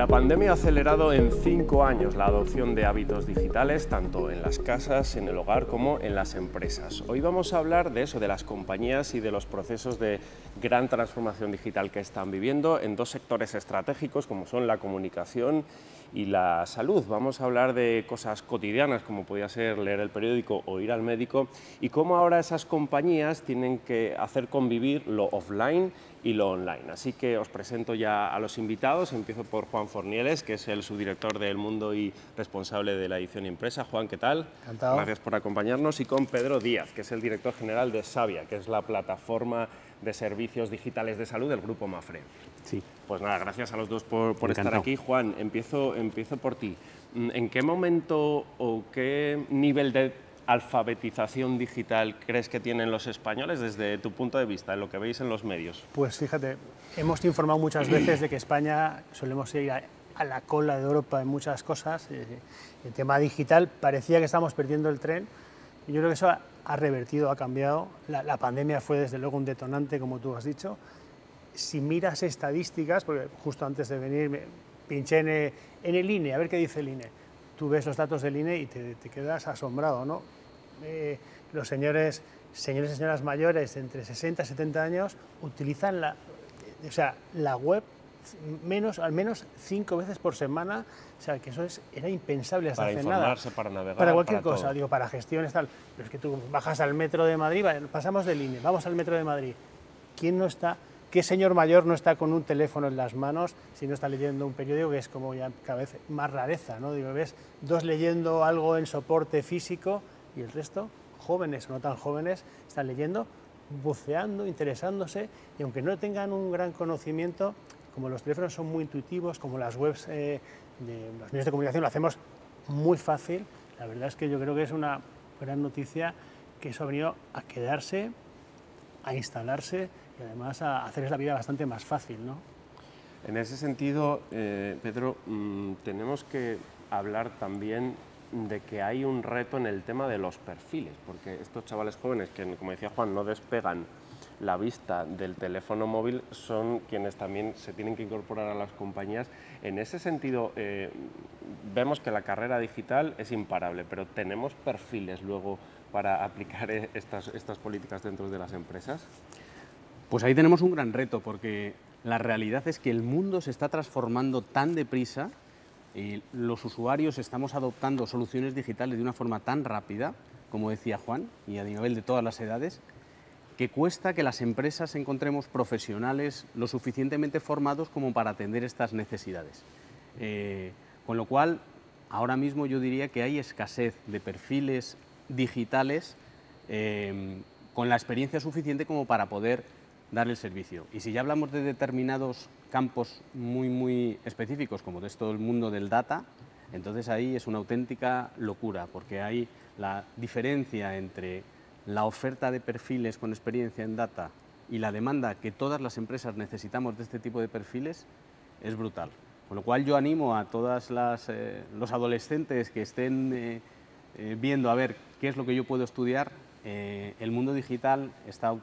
La pandemia ha acelerado en 5 años la adopción de hábitos digitales, tanto en las casas, en el hogar, como en las empresas. Hoy vamos a hablar de eso, de las compañías y de los procesos de gran transformación digital que están viviendo en dos sectores estratégicos, como son la comunicación y la salud. Vamos a hablar de cosas cotidianas, como podría ser leer el periódico o ir al médico, y cómo ahora esas compañías tienen que hacer convivir lo offline y lo online. Así que os presento ya a los invitados. Empiezo por Juan Fornieles, que es el subdirector de El Mundo y responsable de la edición impresa. Juan, ¿qué tal? Encantado. Gracias por acompañarnos. Y con Pedro Díaz, que es el director general de Savia, que es la plataforma de servicios digitales de salud del Grupo Mapfre. Sí. Pues nada, gracias a los dos por estar aquí. Juan, empiezo por ti. ¿En qué momento o qué nivel de alfabetización digital crees que tienen los españoles desde tu punto de vista, en lo que veis en los medios? Pues fíjate, hemos informado muchas veces de que España solemos ir a la cola de Europa en muchas cosas. El tema digital parecía que estábamos perdiendo el tren y yo creo que eso ha revertido, ha cambiado. La pandemia fue desde luego un detonante, como tú has dicho. Si miras estadísticas, porque justo antes de venir me pinché en el INE, a ver qué dice el INE. Tú ves los datos del INE y te quedas asombrado, ¿no? Los señores y señoras mayores entre 60 y 70 años utilizan la web al menos 5 veces por semana, o sea, que eso era impensable hasta hace nada. Para informarse, para navegar, para cualquier para cosa, todo. digo, para gestiones, tal. Pero es que tú bajas al metro de Madrid, pasamos del INE, vamos al metro de Madrid. ¿Quién no está? ¿Qué señor mayor no está con un teléfono en las manos si no está leyendo un periódico, que es como ya cada vez más rareza, ¿no? Digo, ves dos leyendo algo en soporte físico y el resto, jóvenes o no tan jóvenes, están leyendo, buceando, interesándose, y aunque no tengan un gran conocimiento, como los teléfonos son muy intuitivos, como las webs de los medios de comunicación lo hacemos muy fácil, la verdad es que yo creo que es una gran noticia que eso ha venido a quedarse, a instalarse y además a hacerles la vida bastante más fácil, ¿no? En ese sentido, Pedro, tenemos que hablar también de que hay un reto en el tema de los perfiles, porque estos chavales jóvenes que, como decía Juan, no despegan la vista del teléfono móvil, son quienes también se tienen que incorporar a las compañías. En ese sentido, vemos que la carrera digital es imparable, pero ¿tenemos perfiles luego para aplicar estas políticas dentro de las empresas? Pues ahí tenemos un gran reto, porque la realidad es que el mundo se está transformando tan deprisa y los usuarios estamos adoptando soluciones digitales de una forma tan rápida, como decía Juan, y a nivel de todas las edades, que cuesta que las empresas encontremos profesionales lo suficientemente formados como para atender estas necesidades. Con lo cual, ahora mismo yo diría que hay escasez de perfiles digitales con la experiencia suficiente como para poder dar el servicio. Y si ya hablamos de determinados campos muy específicos, como de todo el mundo del data, entonces ahí es una auténtica locura, porque hay la diferencia entre la oferta de perfiles con experiencia en data y la demanda que todas las empresas necesitamos de este tipo de perfiles es brutal. Con lo cual yo animo a todos los adolescentes que estén viendo a ver qué es lo que yo puedo estudiar. El mundo digital está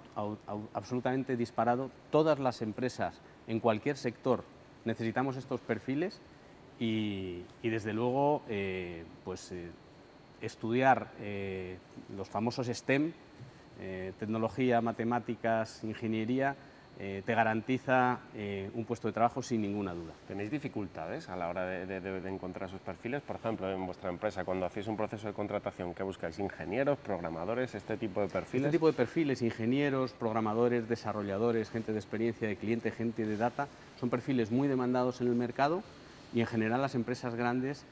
absolutamente disparado. Todas las empresas en cualquier sector necesitamos estos perfiles y desde luego estudiar los famosos STEM, tecnología, matemáticas, ingeniería, te garantiza un puesto de trabajo sin ninguna duda. ¿Tenéis dificultades a la hora de encontrar esos perfiles? Por ejemplo, en vuestra empresa, cuando hacéis un proceso de contratación, ¿qué buscáis? ¿Ingenieros, programadores, este tipo de perfiles? Este tipo de perfiles, ingenieros, programadores, desarrolladores, gente de experiencia de cliente, gente de data, son perfiles muy demandados en el mercado y en general las empresas grandes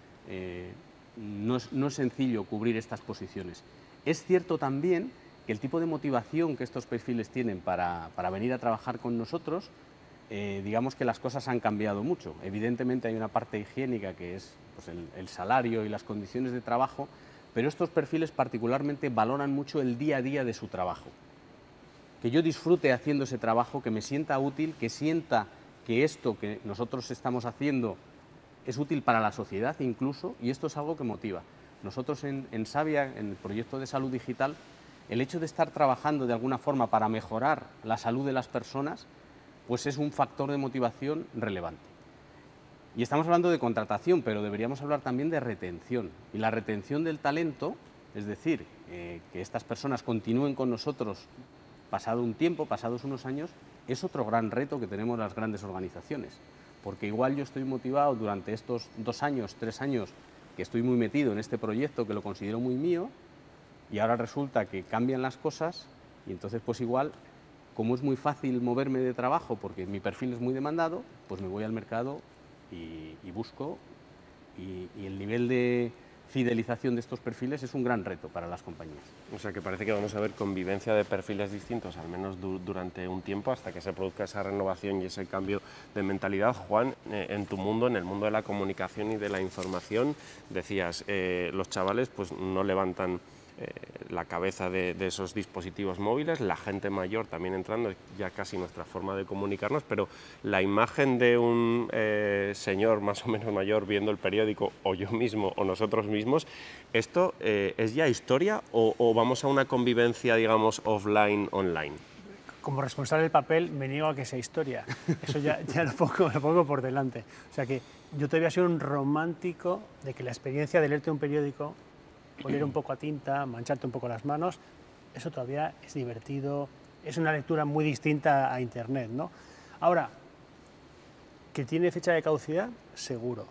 no es sencillo cubrir estas posiciones. Es cierto también que el tipo de motivación que estos perfiles tienen para venir a trabajar con nosotros, digamos que las cosas han cambiado mucho. Evidentemente hay una parte higiénica que es pues, el salario y las condiciones de trabajo, pero estos perfiles particularmente valoran mucho el día a día de su trabajo. Que yo disfrute haciendo ese trabajo, que me sienta útil, que sienta que esto que nosotros estamos haciendo es útil para la sociedad incluso, y esto es algo que motiva. Nosotros en Savia, en el proyecto de salud digital, el hecho de estar trabajando de alguna forma para mejorar la salud de las personas, pues es un factor de motivación relevante. Y estamos hablando de contratación, pero deberíamos hablar también de retención. Y la retención del talento, es decir, que estas personas continúen con nosotros pasado un tiempo, pasados unos años, es otro gran reto que tenemos las grandes organizaciones. Porque igual yo estoy motivado durante estos 2 años, 3 años, que estoy muy metido en este proyecto, que lo considero muy mío, y ahora resulta que cambian las cosas, y entonces pues igual, como es muy fácil moverme de trabajo porque mi perfil es muy demandado, pues me voy al mercado y busco, y el nivel de fidelización de estos perfiles es un gran reto para las compañías. O sea que parece que vamos a ver convivencia de perfiles distintos, al menos durante un tiempo, hasta que se produzca esa renovación y ese cambio de mentalidad. Juan, en tu mundo, en el mundo de la comunicación y de la información, decías, los chavales pues no levantan la cabeza de esos dispositivos móviles, la gente mayor también entrando, ya casi nuestra forma de comunicarnos, pero la imagen de un señor más o menos mayor viendo el periódico, o yo mismo, o nosotros mismos, ¿esto es ya historia o vamos a una convivencia, digamos, offline, online? Como responsable del papel me niego a que sea historia, eso ya lo pongo por delante. O sea que yo todavía soy un romántico de que la experiencia de leerte un periódico, oler un poco a tinta, mancharte un poco las manos, eso todavía es divertido, es una lectura muy distinta a Internet, ¿no? Ahora, que tiene fecha de caducidad, seguro.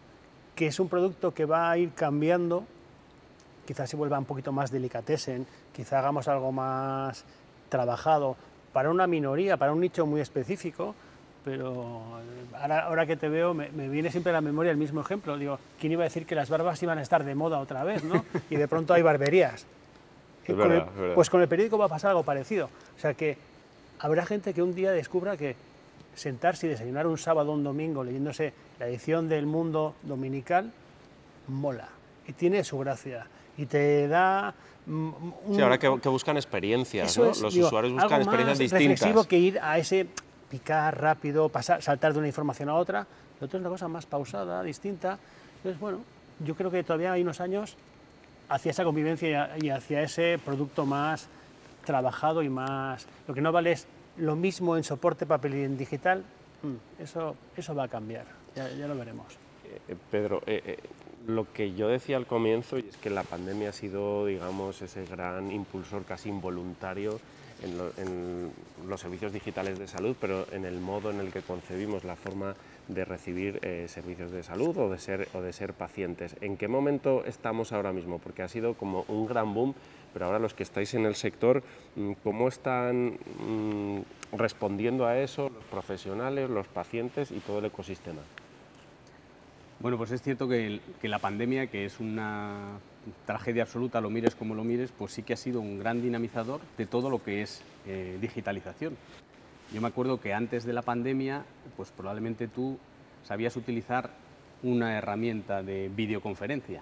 Que es un producto que va a ir cambiando, quizás se vuelva un poquito más delicatessen, quizás hagamos algo más trabajado para una minoría, para un nicho muy específico, pero ahora que te veo me viene siempre a la memoria el mismo ejemplo. Digo, ¿quién iba a decir que las barbas iban a estar de moda otra vez, ¿no? Y de pronto hay barberías. Es verdad. Pues con el periódico va a pasar algo parecido. O sea que habrá gente que un día descubra que sentarse y desayunar un sábado o un domingo leyéndose la edición del Mundo dominical mola y tiene su gracia y te da... Sí, ahora que buscan experiencias, ¿no? Los usuarios buscan experiencias distintas. Algo más reflexivo que ir a ese picar rápido, saltar de una información a otra. Lo otro es una cosa más pausada, distinta. Entonces, bueno, yo creo que todavía hay unos años hacia esa convivencia y hacia ese producto más trabajado y más... Lo que no vale es lo mismo en soporte papel y en digital. Eso va a cambiar, ya lo veremos. Pedro, lo que yo decía al comienzo, y es que la pandemia ha sido, digamos, ese gran impulsor casi involuntario en los servicios digitales de salud, pero en el modo en el que concebimos la forma de recibir servicios de salud o de ser pacientes. ¿En qué momento estamos ahora mismo? Porque ha sido como un gran boom, pero ahora los que estáis en el sector, ¿cómo están respondiendo a eso los profesionales, los pacientes y todo el ecosistema? Bueno, pues es cierto que la pandemia, que es una tragedia absoluta, lo mires como lo mires, pues sí que ha sido un gran dinamizador de todo lo que es digitalización. Yo me acuerdo que antes de la pandemia, pues probablemente tú sabías utilizar una herramienta de videoconferencia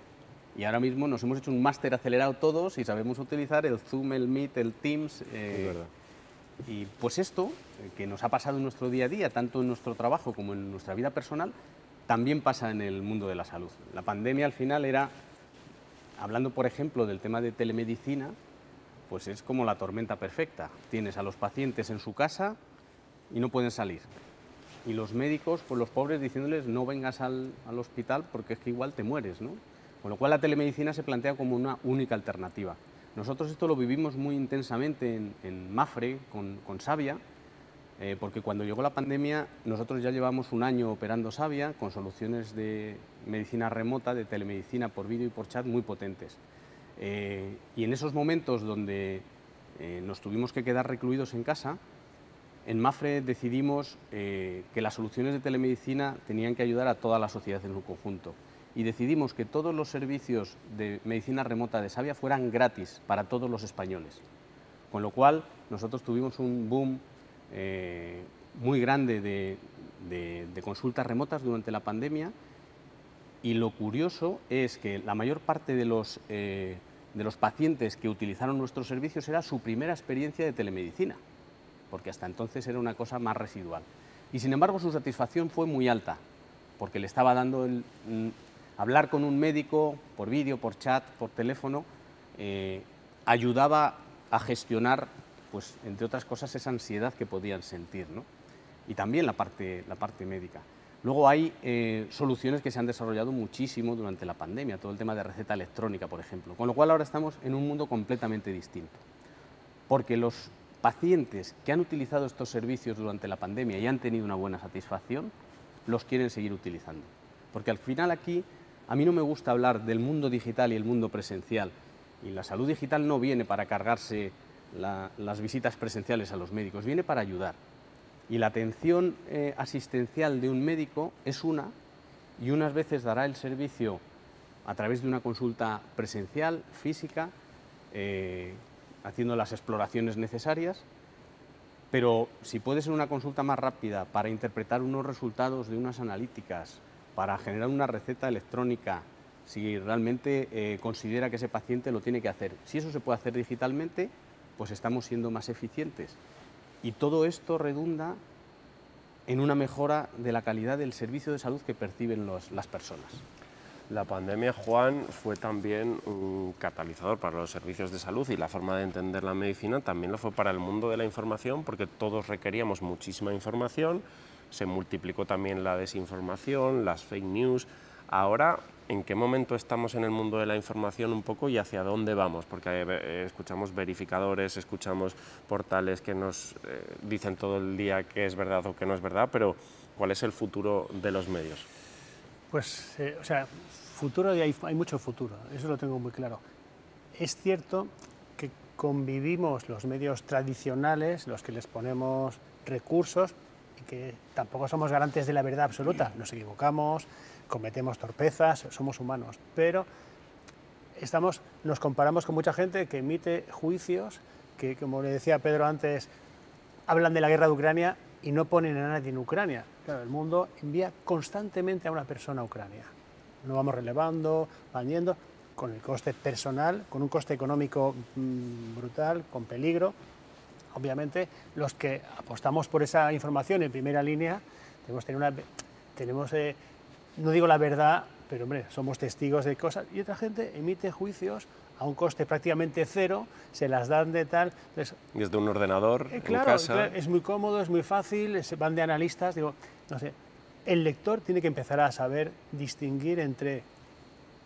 y ahora mismo nos hemos hecho un máster acelerado todos y sabemos utilizar el Zoom, el Meet, el Teams. Es verdad. Y pues esto, que nos ha pasado en nuestro día a día, tanto en nuestro trabajo como en nuestra vida personal, también pasa en el mundo de la salud. La pandemia al final era, hablando por ejemplo del tema de telemedicina, pues es como la tormenta perfecta. Tienes a los pacientes en su casa y no pueden salir. Y los médicos, pues los pobres diciéndoles no vengas al hospital porque es que igual te mueres, ¿no? Con lo cual la telemedicina se plantea como una única alternativa. Nosotros esto lo vivimos muy intensamente en Mapfre, con Savia, porque cuando llegó la pandemia nosotros ya llevamos un año operando Savia con soluciones de medicina remota, de telemedicina por vídeo y por chat muy potentes. Y en esos momentos donde nos tuvimos que quedar recluidos en casa, en Mapfre decidimos que las soluciones de telemedicina tenían que ayudar a toda la sociedad en su conjunto. Y decidimos que todos los servicios de medicina remota de Savia fueran gratis para todos los españoles. Con lo cual nosotros tuvimos un boom muy grande de consultas remotas durante la pandemia, y lo curioso es que la mayor parte de los pacientes que utilizaron nuestros servicios era su primera experiencia de telemedicina, porque hasta entonces era una cosa más residual. Y sin embargo su satisfacción fue muy alta, porque le estaba dando hablar con un médico por vídeo, por chat, por teléfono, ayudaba a gestionar, pues, entre otras cosas, esa ansiedad que podían sentir, ¿no? Y también la parte médica. Luego hay soluciones que se han desarrollado muchísimo durante la pandemia, todo el tema de receta electrónica, por ejemplo, con lo cual ahora estamos en un mundo completamente distinto, porque los pacientes que han utilizado estos servicios durante la pandemia y han tenido una buena satisfacción, los quieren seguir utilizando, porque al final aquí a mí no me gusta hablar del mundo digital y el mundo presencial, y la salud digital no viene para cargarse las visitas presenciales a los médicos, viene para ayudar. Y la atención asistencial de un médico es una, y unas veces dará el servicio a través de una consulta presencial, física, haciendo las exploraciones necesarias, pero si puede ser una consulta más rápida para interpretar unos resultados de unas analíticas, para generar una receta electrónica, si realmente considera que ese paciente lo tiene que hacer. Si eso se puede hacer digitalmente, pues estamos siendo más eficientes. Y todo esto redunda en una mejora de la calidad del servicio de salud que perciben las personas. La pandemia, Juan, fue también un catalizador para los servicios de salud y la forma de entender la medicina también lo fue para el mundo de la información, porque todos requeríamos muchísima información, se multiplicó también la desinformación, las fake news. Ahora, ¿en qué momento estamos en el mundo de la información un poco y hacia dónde vamos? Porque escuchamos verificadores, escuchamos portales que nos dicen todo el día qué es verdad o qué no es verdad, pero ¿cuál es el futuro de los medios? Pues, o sea, futuro, y hay mucho futuro, eso lo tengo muy claro. Es cierto que convivimos los medios tradicionales, los que les ponemos recursos, y que tampoco somos garantes de la verdad absoluta, nos equivocamos, cometemos torpezas, somos humanos, pero nos comparamos con mucha gente que emite juicios que, como le decía Pedro antes, hablan de la guerra de Ucrania y no ponen a nadie en Ucrania. Claro, el mundo envía constantemente a una persona a Ucrania. Lo vamos relevando, van yendo, con el coste personal, con un coste económico brutal, con peligro. Obviamente, los que apostamos por esa información en primera línea, tenemos no digo la verdad, pero hombre, somos testigos de cosas, y otra gente emite juicios a un coste prácticamente cero, se las dan de tal. Entonces, desde un ordenador, claro, en casa. Claro, es muy cómodo, es muy fácil, se van de analistas, digo, no sé. El lector tiene que empezar a saber distinguir entre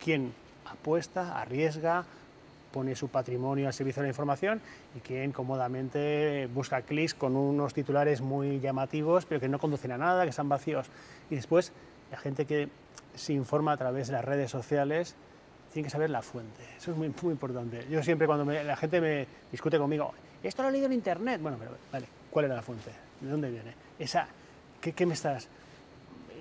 quién apuesta, arriesga, pone su patrimonio al servicio de la información y quién cómodamente busca clics con unos titulares muy llamativos, pero que no conducen a nada, que están vacíos. Y después, la gente que se informa a través de las redes sociales tiene que saber la fuente. Eso es muy, muy importante. Yo siempre, cuando la gente me discute conmigo, esto lo he leído en internet. Bueno, pero vale, ¿cuál era la fuente? ¿De dónde viene? ¿Qué me estás...?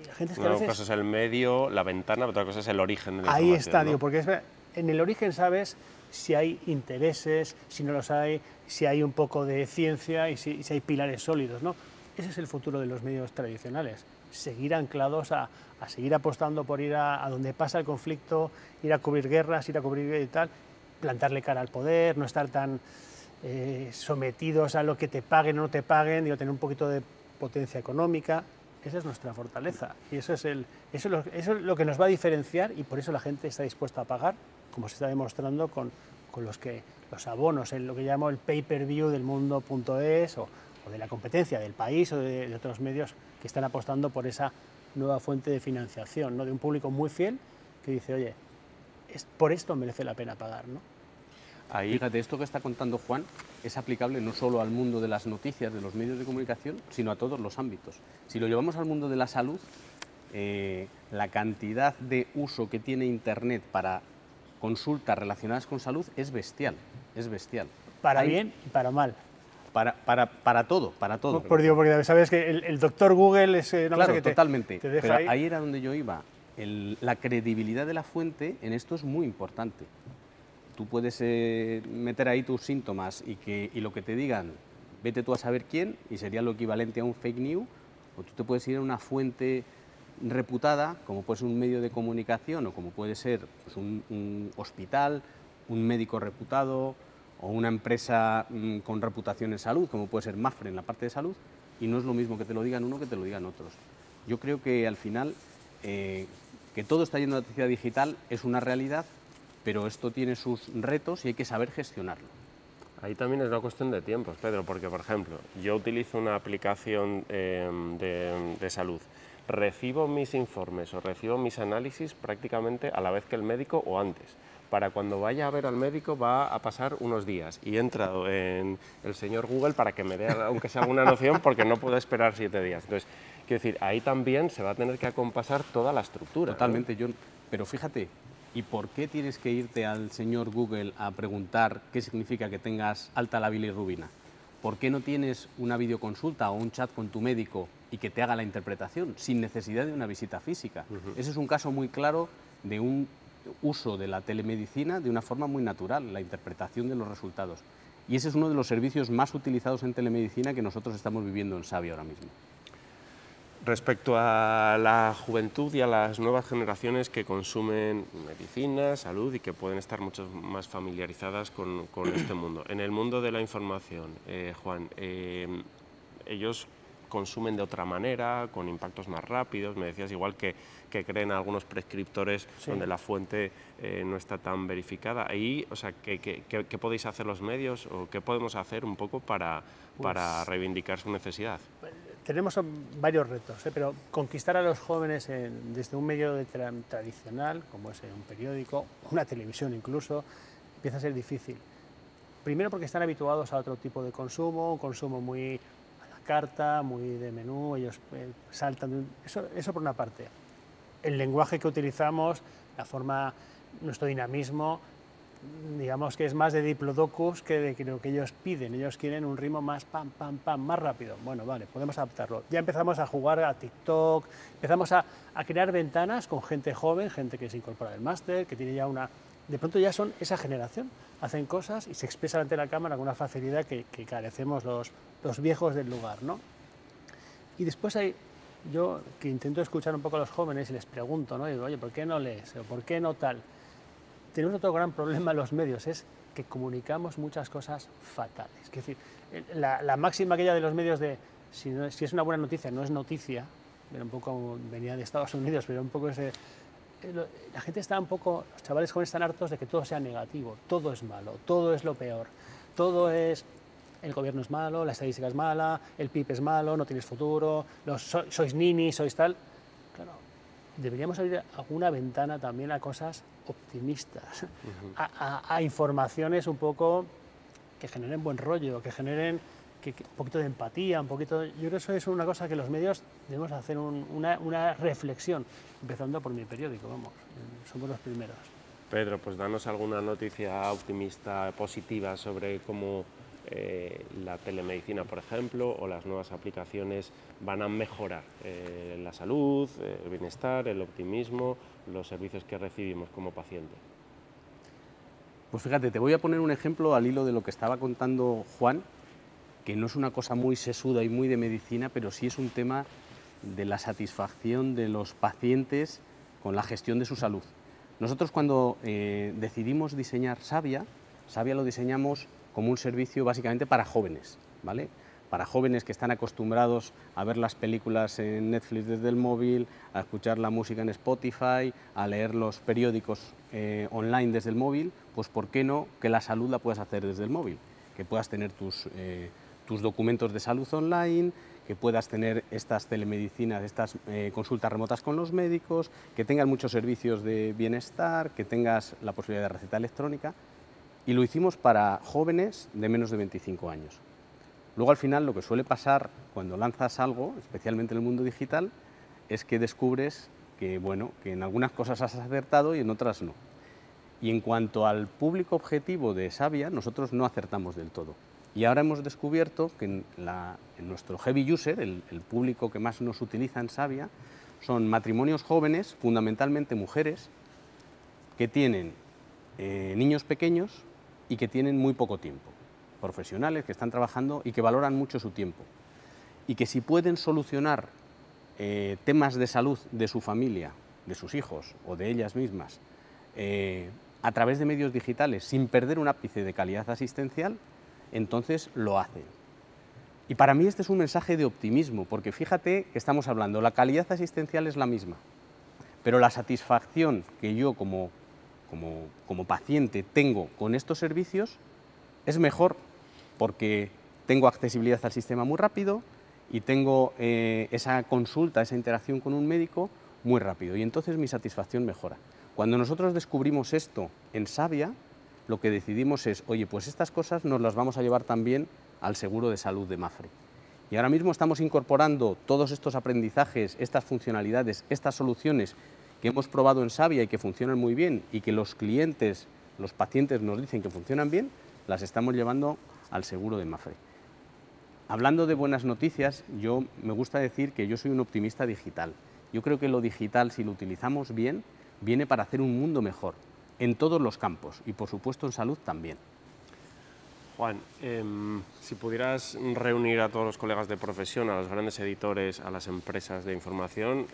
La gente es que Una cosa es el medio, la ventana, otra cosa es el origen de la ahí información, está, ¿no? digo, porque en el origen sabes si hay intereses, si no los hay, si hay un poco de ciencia y si hay pilares sólidos, ¿no? Ese es el futuro de los medios tradicionales, seguir anclados a seguir apostando por ir a donde pasa el conflicto, ir a cubrir guerras, ir a cubrir y tal, plantarle cara al poder, no estar tan sometidos a lo que te paguen o no te paguen, digo, tener un poquito de potencia económica. Esa es nuestra fortaleza y eso es lo que nos va a diferenciar, y por eso la gente está dispuesta a pagar, como se está demostrando con los abonos, en lo que llamo el pay-per-view del mundo.es o de la competencia del país o de otros medios que están apostando por esa nueva fuente de financiación, ¿no? De un público muy fiel que dice, oye, por esto merece la pena pagar, ¿no? Ahí, fíjate, esto que está contando Juan es aplicable no solo al mundo de las noticias, de los medios de comunicación, sino a todos los ámbitos. Si lo llevamos al mundo de la salud, la cantidad de uso que tiene Internet para consultas relacionadas con salud es bestial, es bestial. Para bien y para mal. Para todo, para todo. Porque sabes que el doctor Google es una claro, cosa que totalmente. te deja pero ahí era donde yo iba. La credibilidad de la fuente en esto es muy importante. Tú puedes meter ahí tus síntomas y lo que te digan, vete tú a saber quién, y sería lo equivalente a un fake news, o tú te puedes ir a una fuente reputada, como puede ser un medio de comunicación o como puede ser pues, un hospital, un médico reputado o una empresa con reputación en salud, como puede ser Mapfre en la parte de salud, y no es lo mismo que te lo digan uno que te lo digan otros. Yo creo que al final que todo está yendo a la noticia digital es una realidad, pero esto tiene sus retos y hay que saber gestionarlo. Ahí también es una cuestión de tiempos, Pedro, porque, por ejemplo, yo utilizo una aplicación de salud. recibo mis informes o recibo mis análisis prácticamente a la vez que el médico o antes. Para cuando vaya a ver al médico va a pasar unos días y he entrado en el señor Google para que me dé, aunque sea alguna noción, porque no puedo esperar 7 días. Entonces, quiero decir, ahí también se va a tener que acompasar toda la estructura. Totalmente, ¿no? John. Pero fíjate, ¿y por qué tienes que irte al señor Google a preguntar qué significa que tengas alta la bilirrubina? ¿Por qué no tienes una videoconsulta o un chat con tu médico y que te haga la interpretación sin necesidad de una visita física? Ese es un caso muy claro de un uso de la telemedicina de una forma muy natural, la interpretación de los resultados. Y ese es uno de los servicios más utilizados en telemedicina que nosotros estamos viviendo en Savia ahora mismo. Respecto a la juventud y a las nuevas generaciones que consumen medicina, salud y que pueden estar mucho más familiarizadas con este mundo. En el mundo de la información, Juan, ellos consumen de otra manera, con impactos más rápidos. Me decías igual que creen algunos prescriptores donde la fuente no está tan verificada. Ahí, o sea, ¿qué podéis hacer los medios o qué podemos hacer un poco para reivindicar su necesidad? Tenemos varios retos, pero conquistar a los jóvenes desde un medio tradicional, como es un periódico, una televisión incluso, empieza a ser difícil. Primero porque están habituados a otro tipo de consumo, un consumo muy a la carta, muy de menú, ellos saltan, eso por una parte. El lenguaje que utilizamos, la forma, nuestro dinamismo, digamos que es más de diplodocus que de lo que ellos piden. Ellos quieren un ritmo más pam, pam, pam, más rápido. Bueno, vale, podemos adaptarlo. Ya empezamos a jugar a TikTok, empezamos a crear ventanas con gente joven, gente que se incorpora del máster, que tiene ya una... De pronto ya son esa generación, hacen cosas y se expresan ante la cámara con una facilidad que carecemos los viejos del lugar, ¿no? Y después yo que intento escuchar un poco a los jóvenes y les pregunto, ¿no? Y digo, oye, ¿por qué no lees? ¿O por qué no tal? Tenemos otro gran problema en los medios, es que comunicamos muchas cosas fatales. Es decir, la máxima aquella de los medios de si es una buena noticia, no es noticia, pero un poco venía de Estados Unidos, pero un poco ese... La gente está un poco, los chavales jóvenes están hartos de que todo sea negativo, todo es malo, todo es lo peor, todo es... El gobierno es malo, la estadística es mala, el PIB es malo, no tienes futuro, sois ninis, sois tal... Claro, deberíamos abrir alguna ventana también a cosas optimistas, a informaciones un poco que generen buen rollo, que generen un poquito de empatía, un poquito... Yo creo que eso es una cosa que los medios debemos hacer una reflexión, empezando por mi periódico, vamos, somos los primeros. Pedro, pues danos alguna noticia optimista, positiva sobre cómo la telemedicina, por ejemplo, o las nuevas aplicaciones van a mejorar la salud, el bienestar, el optimismo, los servicios que recibimos como paciente. Pues fíjate, te voy a poner un ejemplo al hilo de lo que estaba contando Juan, que no es una cosa muy sesuda y muy de medicina, pero sí es un tema de la satisfacción de los pacientes con la gestión de su salud. Nosotros cuando decidimos diseñar Savia lo diseñamos como un servicio básicamente para jóvenes, ¿vale? Para jóvenes que están acostumbrados a ver las películas en Netflix desde el móvil, a escuchar la música en Spotify, a leer los periódicos online desde el móvil, pues ¿por qué no que la salud la puedas hacer desde el móvil? Que puedas tener tus documentos de salud online, que puedas tener estas telemedicinas, estas consultas remotas con los médicos, que tengas muchos servicios de bienestar, que tengas la posibilidad de receta electrónica. Y lo hicimos para jóvenes de menos de 25 años. Luego, al final, lo que suele pasar cuando lanzas algo, especialmente en el mundo digital, es que descubres que, bueno, que en algunas cosas has acertado y en otras no. Y en cuanto al público objetivo de Savia, nosotros no acertamos del todo. Y ahora hemos descubierto que en nuestro heavy user, el público que más nos utiliza en Savia, son matrimonios jóvenes, fundamentalmente mujeres, que tienen niños pequeños y que tienen muy poco tiempo, profesionales que están trabajando y que valoran mucho su tiempo, y que si pueden solucionar temas de salud de su familia, de sus hijos o de ellas mismas, a través de medios digitales, sin perder un ápice de calidad asistencial, entonces lo hacen. Y para mí este es un mensaje de optimismo, porque fíjate que estamos hablando, la calidad asistencial es la misma, pero la satisfacción que yo como paciente tengo con estos servicios es mejor porque tengo accesibilidad al sistema muy rápido, y tengo esa consulta, esa interacción con un médico muy rápido y entonces mi satisfacción mejora. Cuando nosotros descubrimos esto en Savia, lo que decidimos es, oye, pues estas cosas nos las vamos a llevar también al seguro de salud de Mapfre. Y ahora mismo estamos incorporando todos estos aprendizajes, estas funcionalidades, estas soluciones que hemos probado en Savia y que funcionan muy bien y que los clientes, los pacientes nos dicen que funcionan bien, las estamos llevando al seguro de Mapfre. Hablando de buenas noticias, yo me gusta decir que yo soy un optimista digital. Yo creo que lo digital, si lo utilizamos bien, viene para hacer un mundo mejor, en todos los campos y por supuesto en salud también. Juan, si pudieras reunir a todos los colegas de profesión, a los grandes editores, a las empresas de información,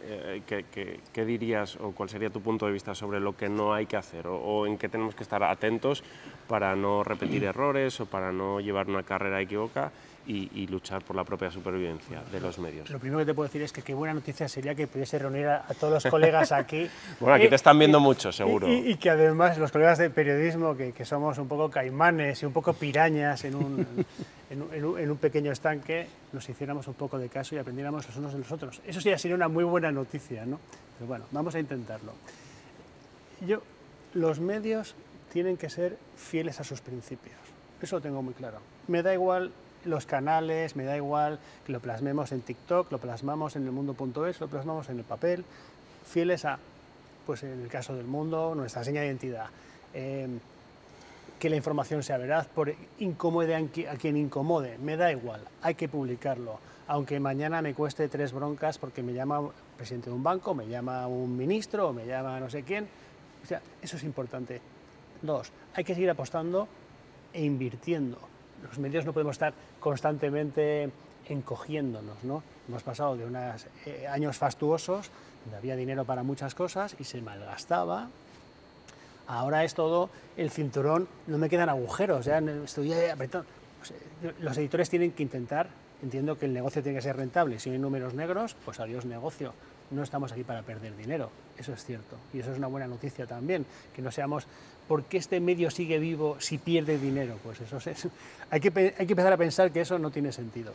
¿qué dirías o cuál sería tu punto de vista sobre lo que no hay que hacer o en qué tenemos que estar atentos para no repetir errores o para no llevar una carrera equivocada y luchar por la propia supervivencia de los medios? Lo primero que te puedo decir es que qué buena noticia sería que pudiese reunir a todos los colegas aquí. Bueno, aquí te están viendo mucho, seguro. Y que además los colegas de periodismo, que somos un poco caimanes y un poco pirañas en un pequeño estanque, nos hiciéramos un poco de caso y aprendiéramos los unos de los otros. Eso sí, sería una muy buena noticia, ¿no? Pero bueno, vamos a intentarlo. Los medios tienen que ser fieles a sus principios. Eso lo tengo muy claro. Me da igual los canales, me da igual que lo plasmemos en TikTok, lo plasmamos en elmundo.es, lo plasmamos en el papel, fieles a, pues en el caso del Mundo, nuestra seña de identidad. Que la información sea veraz, incomode a quien incomode, me da igual, hay que publicarlo, aunque mañana me cueste 3 broncas porque me llama el presidente de un banco, me llama un ministro o me llama no sé quién. O sea, eso es importante. 2, hay que seguir apostando e invirtiendo. Los medios no podemos estar constantemente encogiéndonos, ¿no? Hemos pasado de unos años fastuosos, donde había dinero para muchas cosas y se malgastaba. Ahora es todo el cinturón, no me quedan agujeros, ya estoy apretando. Los editores tienen que intentar, entiendo que el negocio tiene que ser rentable, si no hay números negros, pues adiós negocio. No estamos aquí para perder dinero, eso es cierto, y eso es una buena noticia también, que no seamos, ¿por qué este medio sigue vivo si pierde dinero? Pues eso es, hay que empezar a pensar que eso no tiene sentido.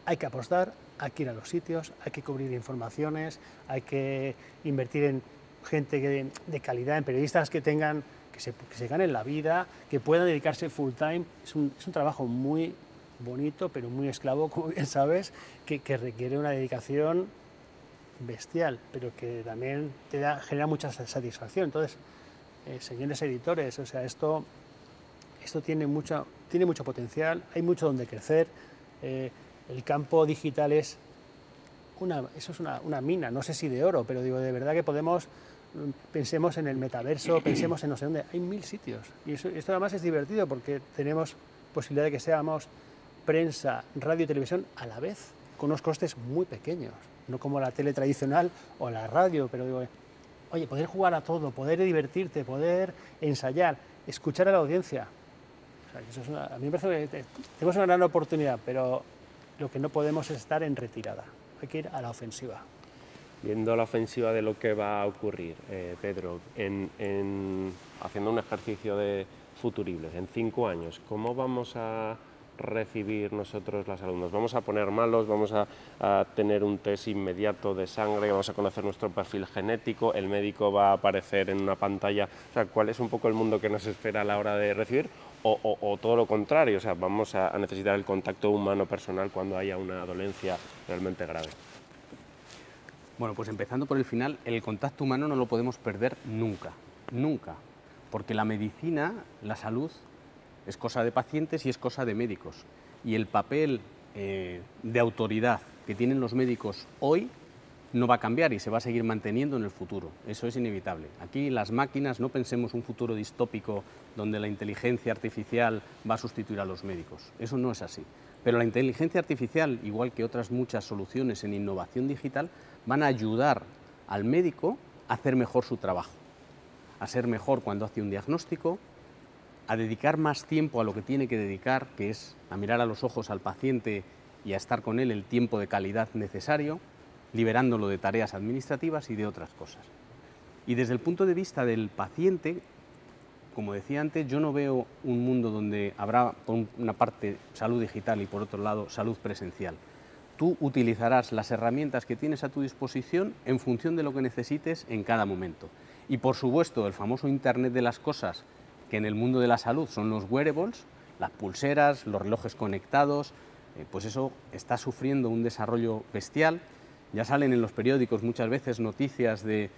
Hay que apostar, hay que ir a los sitios, hay que cubrir informaciones, hay que invertir en gente de calidad, en periodistas que se ganen la vida, que puedan dedicarse full time. Es un trabajo muy bonito, pero muy esclavo, como bien sabes, que requiere una dedicación bestial, pero que también genera mucha satisfacción. Entonces, señores editores, o sea, esto tiene mucho potencial, hay mucho donde crecer. El campo digital es una mina, no sé si de oro, pero digo, de verdad que pensemos en el metaverso, pensemos en no sé dónde, hay 1000 sitios. Y esto además es divertido porque tenemos posibilidad de que seamos prensa, radio y televisión a la vez, con unos costes muy pequeños, no como la tele tradicional o la radio, pero digo, oye, poder jugar a todo, poder divertirte, poder ensayar, escuchar a la audiencia. O sea, eso a mí me parece que tenemos una gran oportunidad, pero lo que no podemos es estar en retirada, hay que ir a la ofensiva. Viendo la ofensiva de lo que va a ocurrir, Pedro, haciendo un ejercicio de futuribles, en 5 años, ¿cómo vamos a recibir nosotros los alumnos? ¿Vamos a poner malos? ¿Vamos a tener un test inmediato de sangre? ¿Vamos a conocer nuestro perfil genético? ¿El médico va a aparecer en una pantalla? O sea, ¿cuál es un poco el mundo que nos espera a la hora de recibir? O todo lo contrario, o sea, vamos a necesitar el contacto humano personal cuando haya una dolencia realmente grave. Bueno, pues empezando por el final, el contacto humano no lo podemos perder nunca, nunca, porque la medicina, la salud, es cosa de pacientes y es cosa de médicos. Y el papel de autoridad que tienen los médicos hoy no va a cambiar y se va a seguir manteniendo en el futuro. Eso es inevitable. Aquí las máquinas, no pensemos un futuro distópico donde la inteligencia artificial va a sustituir a los médicos. Eso no es así. Pero la inteligencia artificial, igual que otras muchas soluciones en innovación digital, van a ayudar al médico a hacer mejor su trabajo, a ser mejor cuando hace un diagnóstico, a dedicar más tiempo a lo que tiene que dedicar, que es a mirar a los ojos al paciente y a estar con él el tiempo de calidad necesario, liberándolo de tareas administrativas y de otras cosas. Y desde el punto de vista del paciente, como decía antes, yo no veo un mundo donde habrá por una parte salud digital y por otro lado salud presencial. tú utilizarás las herramientas que tienes a tu disposición en función de lo que necesites en cada momento. Y por supuesto, el famoso Internet de las cosas, que en el mundo de la salud son los wearables, las pulseras, los relojes conectados, pues eso está sufriendo un desarrollo bestial. Ya salen en los periódicos muchas veces noticias de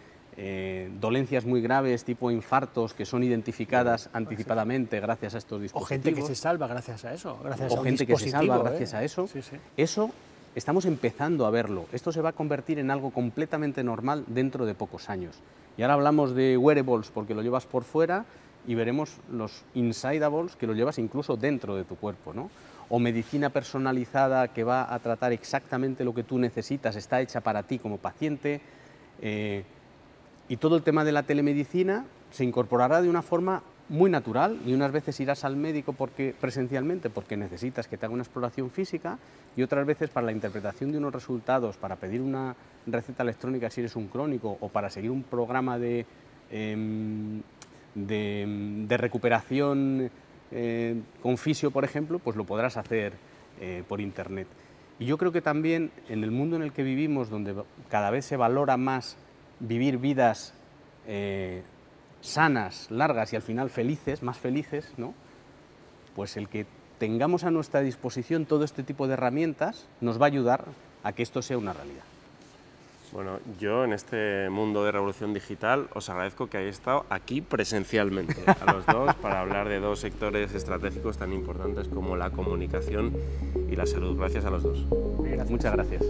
dolencias muy graves, tipo infartos, que son identificadas anticipadamente gracias a estos dispositivos. O gente que se salva gracias a eso, gracias a un gente que se salva gracias a eso. Sí, sí. Eso estamos empezando a verlo. Esto se va a convertir en algo completamente normal dentro de pocos años. Y ahora hablamos de wearables porque lo llevas por fuera y veremos los insidables que lo llevas incluso dentro de tu cuerpo, ¿no? O medicina personalizada que va a tratar exactamente lo que tú necesitas, está hecha para ti como paciente. Y todo el tema de la telemedicina se incorporará de una forma muy natural y unas veces irás al médico presencialmente porque necesitas que te haga una exploración física y otras veces para la interpretación de unos resultados, para pedir una receta electrónica si eres un crónico o para seguir un programa de recuperación con fisio, por ejemplo, pues lo podrás hacer por internet. Y yo creo que también en el mundo en el que vivimos, donde cada vez se valora más vivir vidas sanas, largas y al final felices, más felices, ¿no? Pues el que tengamos a nuestra disposición todo este tipo de herramientas nos va a ayudar a que esto sea una realidad. Bueno, yo en este mundo de revolución digital os agradezco que hayáis estado aquí presencialmente, a los dos, para hablar de dos sectores estratégicos tan importantes como la comunicación y la salud. Gracias a los dos. Gracias. Muchas gracias.